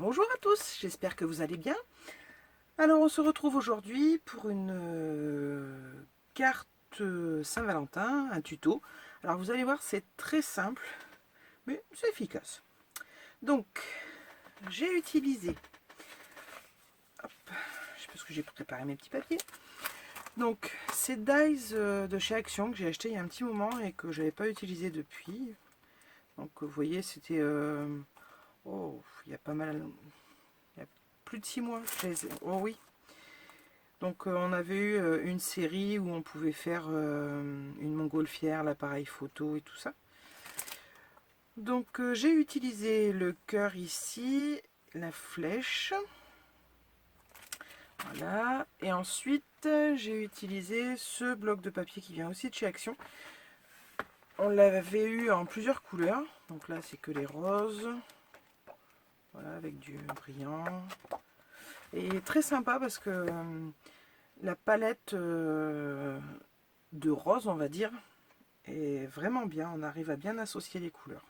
Bonjour à tous, j'espère que vous allez bien. Alors on se retrouve aujourd'hui pour une carte Saint-Valentin, un tuto. Alors vous allez voir, c'est très simple, mais c'est efficace. Donc j'ai utilisé, hop, parce que j'ai préparé mes petits papiers. Donc ces dies de chez Action que j'ai acheté il y a un petit moment et que je n'avais pas utilisé depuis. Donc vous voyez, c'était oh, il y a pas mal, il y a plus de 6 mois. Oh oui. Donc on avait eu une série où on pouvait faire une montgolfière, l'appareil photo et tout ça. Donc j'ai utilisé le cœur ici, la flèche. Voilà. Et ensuite j'ai utilisé ce bloc de papier qui vient aussi de chez Action. On l'avait eu en plusieurs couleurs. Donc là c'est que les roses. Voilà, avec du brillant. Et très sympa parce que la palette de rose, on va dire, est vraiment bien. On arrive à bien associer les couleurs.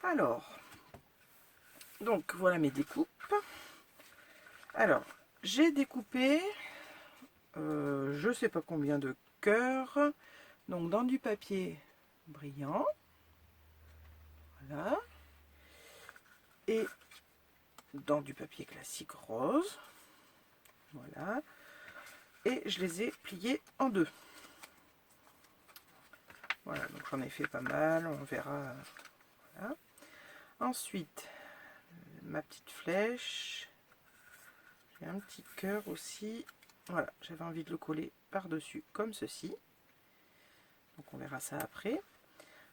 Alors, donc voilà mes découpes. Alors, j'ai découpé je sais pas combien de cœurs. Donc dans du papier brillant. Voilà. Et dans du papier classique rose. Voilà. Et je les ai pliés en deux. Voilà, donc j'en ai fait pas mal, on verra. Voilà. Ensuite, ma petite flèche. J'ai un petit cœur aussi. Voilà, j'avais envie de le coller par-dessus comme ceci. Donc on verra ça après.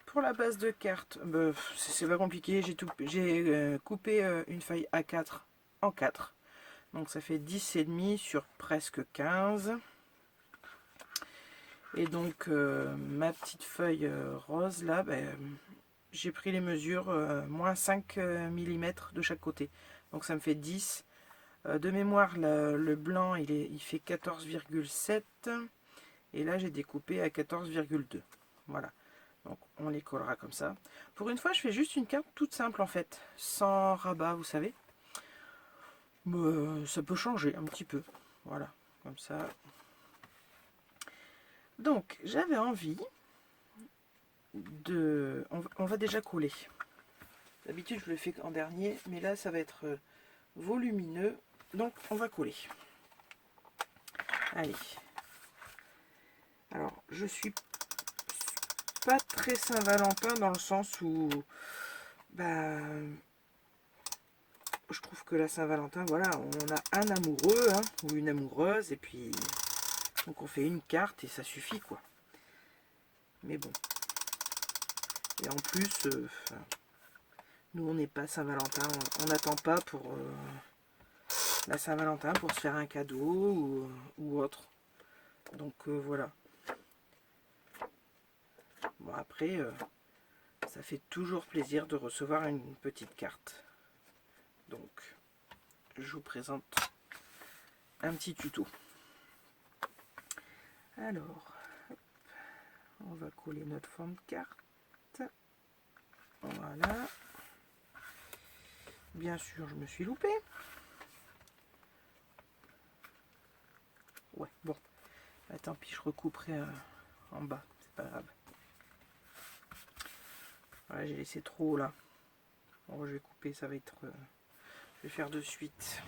Pour la base de carte, c'est pas compliqué. J'ai coupé une feuille A4 en 4. Donc ça fait 10,5 sur presque 15. Et donc ma petite feuille rose là, j'ai pris les mesures moins 5 mm de chaque côté. Donc ça me fait 10. De mémoire, le blanc il fait 14,7 et là j'ai découpé à 14,2. Voilà, donc on les collera comme ça. Pour une fois, je fais juste une carte toute simple en fait, sans rabat, vous savez. Mais, ça peut changer un petit peu. Voilà, comme ça. Donc j'avais envie de. On va déjà coller. D'habitude, je le fais en dernier, mais là ça va être volumineux. Donc on va coller. Allez. Alors je suis pas très Saint-Valentin dans le sens où je trouve que la Saint-Valentin, voilà, on a un amoureux hein, ou une amoureuse et puis donc on fait une carte et ça suffit quoi. Mais bon. Et en plus, nous on n'est pas Saint-Valentin, on n'attend pas pour la Saint-Valentin pour se faire un cadeau ou autre. Donc voilà. Bon après, ça fait toujours plaisir de recevoir une petite carte. Donc, je vous présente un petit tuto. Alors, on va coller notre forme de carte. Voilà. Bien sûr, je me suis loupé. Ouais, bon. Bah, tant pis, je recouperai en bas. C'est pas grave. Voilà, j'ai laissé trop là. Bon, je vais couper, ça va être... je vais faire de suite.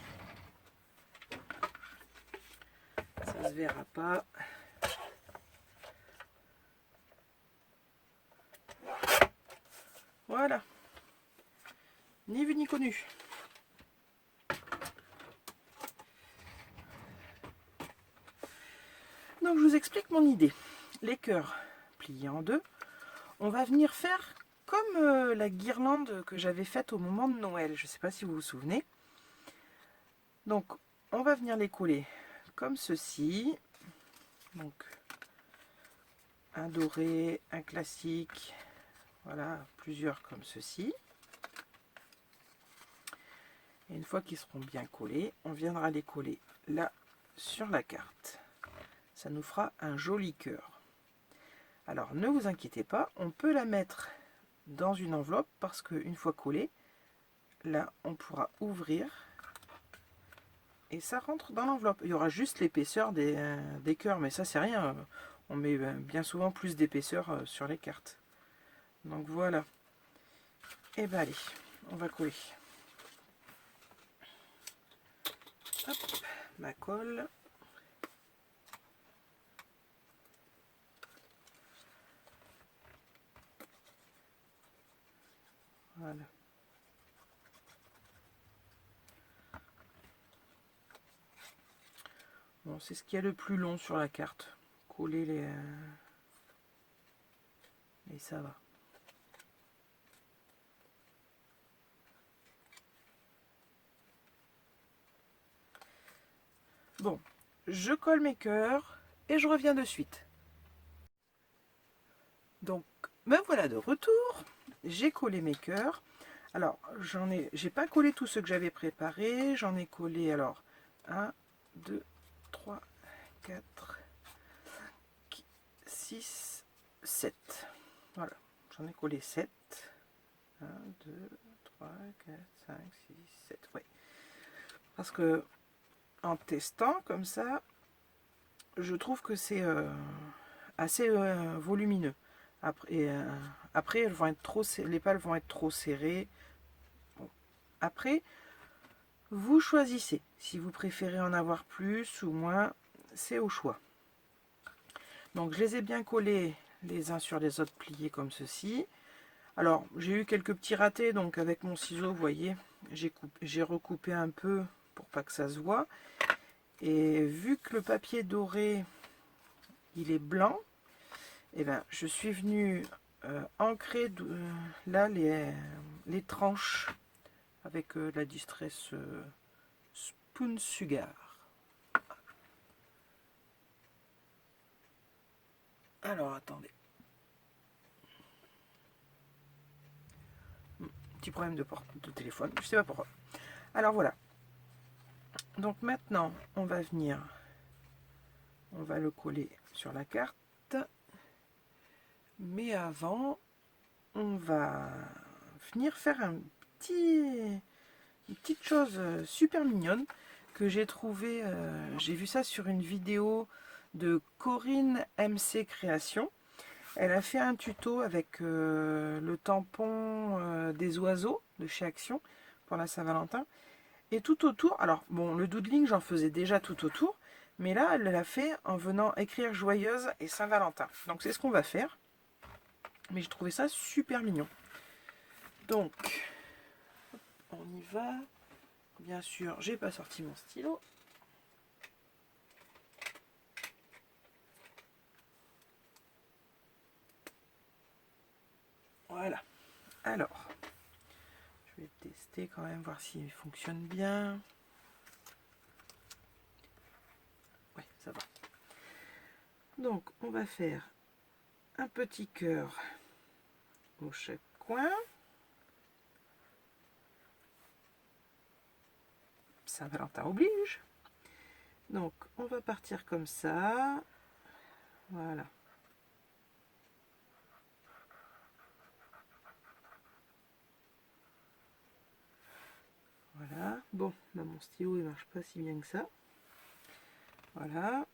Ça se verra pas. Voilà. Ni vu ni connu. Donc je vous explique mon idée. Les cœurs pliés en deux. On va venir faire comme la guirlande que j'avais faite au moment de Noël. Je ne sais pas si vous vous souvenez. Donc on va venir les coller comme ceci. Donc un doré, un classique. Voilà, plusieurs comme ceci. Et une fois qu'ils seront bien collés, on viendra les coller là sur la carte. Ça nous fera un joli cœur. Alors ne vous inquiétez pas, on peut la mettre dans une enveloppe parce qu'une fois collée, là, on pourra ouvrir et ça rentre dans l'enveloppe. Il y aura juste l'épaisseur des cœurs, mais ça, c'est rien. On met bien souvent plus d'épaisseur sur les cartes. Donc voilà. Et ben allez, on va coller. Hop, ma colle. Voilà. Bon, c'est ce qu'il y a le plus long sur la carte. Coller les... Et ça va. Bon, je colle mes cœurs et je reviens de suite. Donc, me voilà de retour. J'ai collé mes cœurs. Alors, j'ai pas collé tous ceux que j'avais préparés. J'en ai collé, alors, 1, 2, 3, 4, 6, 7. Voilà, j'en ai collé 7. 1, 2, 3, 4, 5, 6, 7. Oui. Parce que, en testant comme ça, je trouve que c'est assez volumineux. Après elles vont être trop, les pales vont être trop serrées. Bon. Après, vous choisissez. Si vous préférez en avoir plus ou moins, c'est au choix. Donc je les ai bien collés les uns sur les autres, pliés comme ceci. Alors j'ai eu quelques petits ratés, donc avec mon ciseau, vous voyez, j'ai recoupé un peu pour pas que ça se voit. Et vu que le papier doré, il est blanc, et ben je suis venue ancrer là les tranches avec la Distress Spoon Sugar. Alors attendez. Petit problème de téléphone, je sais pas pourquoi. Alors voilà. Donc maintenant, on va venir, on va le coller sur la carte. Mais avant, on va venir faire une petite chose super mignonne que j'ai trouvé, j'ai vu ça sur une vidéo de Corinne MC Création. Elle a fait un tuto avec le tampon des oiseaux de chez Action pour la Saint-Valentin. Et tout autour, alors bon, le doodling j'en faisais déjà tout autour, mais là elle l'a fait en venant écrire joyeuse et Saint-Valentin. Donc c'est ce qu'on va faire. Mais j'ai trouvé ça super mignon. Donc, on y va. Bien sûr, j'ai pas sorti mon stylo. Voilà. Alors, je vais tester quand même, voir s'il fonctionne bien. Ouais, ça va. Donc, on va faire un petit cœur au chaque coin. Saint-Valentin oblige. Donc, on va partir comme ça. Voilà. Voilà. Bon, là, mon stylo, il marche pas si bien que ça. Voilà.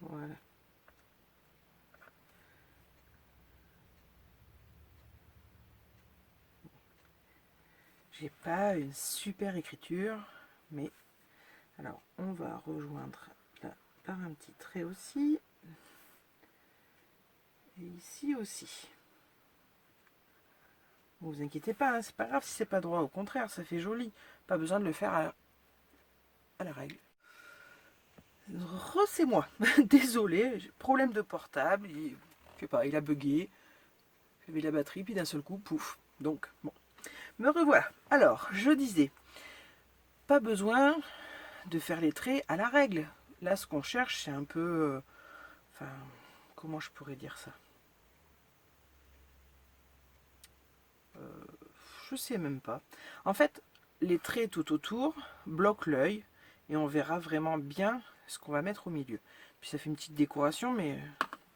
Voilà. J'ai pas une super écriture, mais alors on va rejoindre là par un petit trait aussi, et ici aussi. Bon, vous inquiétez pas, hein, c'est pas grave si c'est pas droit, au contraire, ça fait joli. Pas besoin de le faire à la règle. C'est moi, désolé, problème de portable, je sais pas, il a bugué, j'avais la batterie, puis d'un seul coup, pouf. Donc, bon, me revoilà. Alors, je disais, pas besoin de faire les traits à la règle. Là, ce qu'on cherche, c'est un peu... enfin, comment je pourrais dire ça, je sais même pas. En fait, les traits tout autour bloquent l'œil et on verra vraiment bien ce qu'on va mettre au milieu. Puis ça fait une petite décoration, mais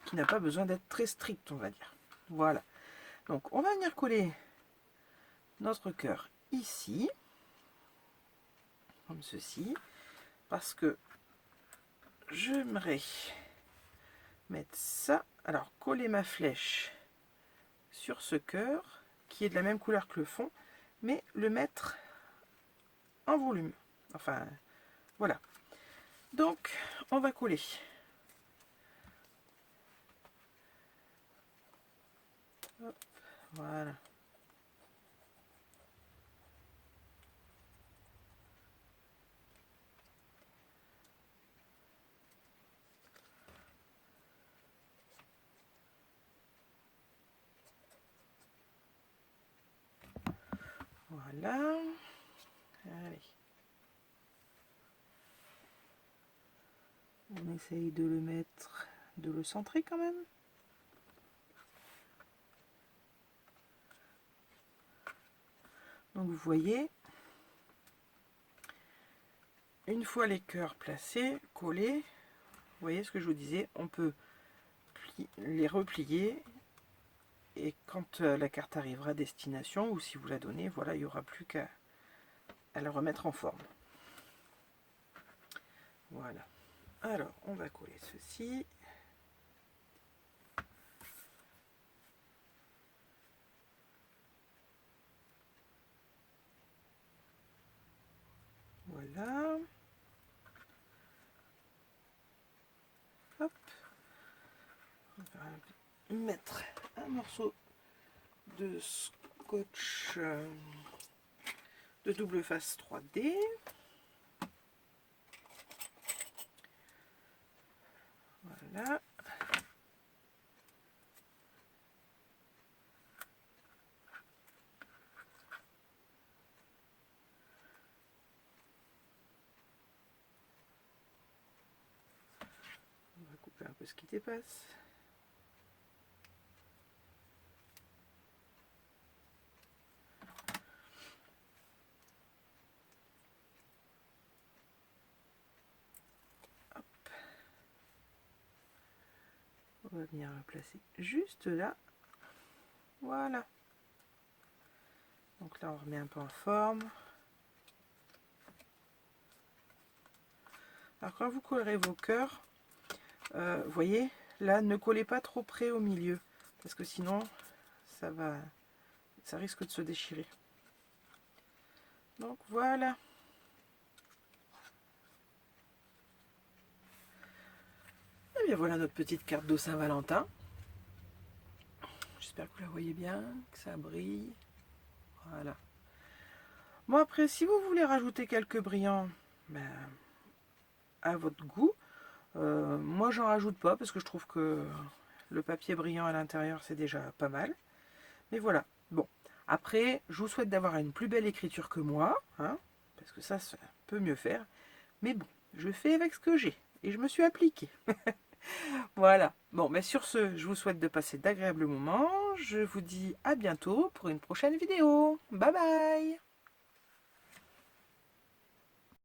qui n'a pas besoin d'être très stricte, on va dire. Voilà. Donc on va venir coller notre cœur ici, comme ceci, parce que j'aimerais mettre ça. Alors coller ma flèche sur ce cœur qui est de la même couleur que le fond, mais le mettre en volume. Enfin, voilà. Donc, on va coller. Hop, voilà. Voilà. Allez. On essaye de le mettre, de le centrer quand même. Donc vous voyez, une fois les cœurs placés, collés, vous voyez ce que je vous disais, on peut les replier et quand la carte arrivera à destination, ou si vous la donnez, voilà, il n'y aura plus qu'à la remettre en forme. Voilà. Alors, on va coller ceci. Voilà. Hop. On va mettre un morceau de scotch de double face 3D. Voilà. On va couper un peu ce qui dépasse. Hop. On va venir la placer juste là. Voilà. Donc là, on remet un peu en forme. Alors quand vous collerez vos cœurs, vous voyez, là, ne collez pas trop près au milieu, parce que sinon, ça risque de se déchirer. Donc voilà. Et bien voilà notre petite carte de Saint-Valentin. J'espère que vous la voyez bien, que ça brille. Voilà. Bon après, si vous voulez rajouter quelques brillants, ben, à votre goût. Moi j'en rajoute pas parce que je trouve que le papier brillant à l'intérieur c'est déjà pas mal. Mais voilà. Bon. Après, je vous souhaite d'avoir une plus belle écriture que moi, hein, parce que ça peut mieux faire. Mais bon, je fais avec ce que j'ai et je me suis appliquée. Voilà. Bon, mais sur ce, je vous souhaite de passer d'agréables moments. Je vous dis à bientôt pour une prochaine vidéo. Bye bye!